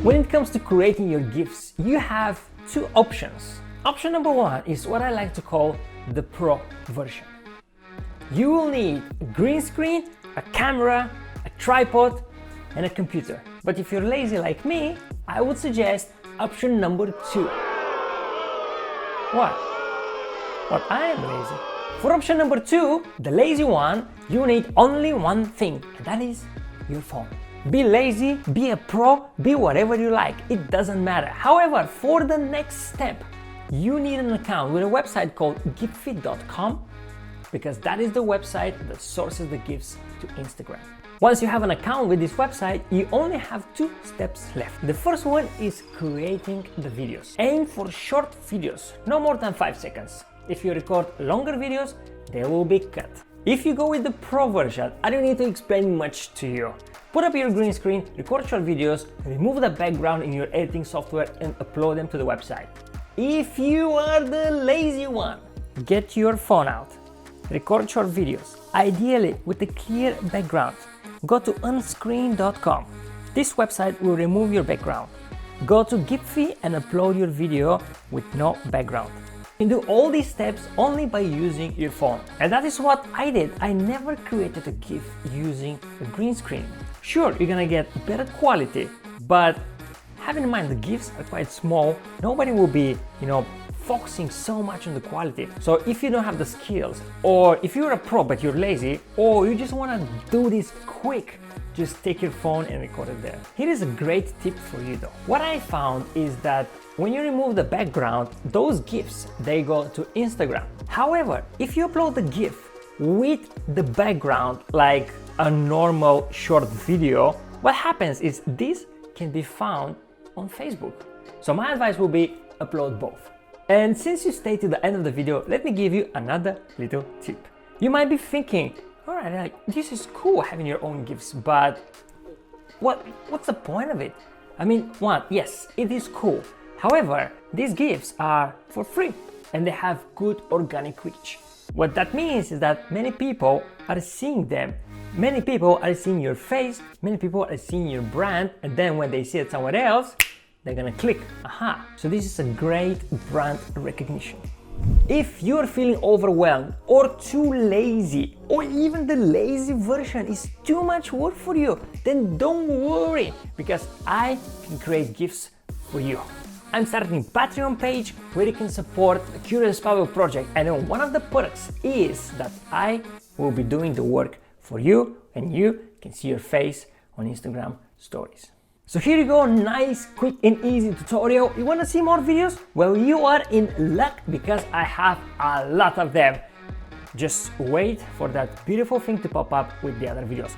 When it comes to creating your GIFs, you have two options. Option number one is what I like to call the pro version. You will need a green screen, a camera, a tripod, and a computer. But if you're lazy like me, I would suggest option number two. What? I am lazy. For option number two, the lazy one, you need only one thing, and that is your phone. Be lazy, be a pro, be whatever you like, it doesn't matter. However, for the next step, you need an account with a website called giphy.com, because that is the website that sources the GIFs to Instagram. Once you have an account with this website, you only have two steps left. The first one is creating the videos. Aim for short videos, no more than 5 seconds. If you record longer videos, they will be cut. If you go with the pro version, I don't need to explain much to you. Put up your green screen, record short videos, remove the background in your editing software and upload them to the website. If you are the lazy one, get your phone out, record short videos, ideally with a clear background. Go to unscreen.com. This website will remove your background. Go to Giphy and upload your video with no background. You can do all these steps only by using your phone. And that is what I did. I never created a GIF using a green screen. Sure, you're gonna get better quality, but have in mind the GIFs are quite small. Nobody will be, focusing so much on the quality. So if you don't have the skills, or if you're a pro but you're lazy, or you just wanna do this quick, just take your phone and record it there. Here is a great tip for you though. What I found is that when you remove the background, those GIFs, they go to Instagram. However, if you upload the GIF with the background, like a normal short video, what happens is this can be found on Facebook. So my advice will be upload both. And since you stayed to the end of the video, let me give you another little tip. You might be thinking, all right, this is cool having your own GIFs, but what's the point of it? I mean, yes, it is cool. However, these GIFs are for free and they have good organic reach. What that means is that many people are seeing them. Many people are seeing your face, many people are seeing your brand, and then when they see it somewhere else, they're gonna click, aha. So this is a great brand recognition. If you're feeling overwhelmed or too lazy, or even the lazy version is too much work for you, then don't worry, because I can create GIFs for you. I'm starting a Patreon page where you can support the Curious Pavel project, and one of the perks is that I will be doing the work for you and you can see your face on Instagram stories. So here you go, nice, quick and easy tutorial. You want to see more videos? Well, you are in luck because I have a lot of them. Just wait for that beautiful thing to pop up with the other videos.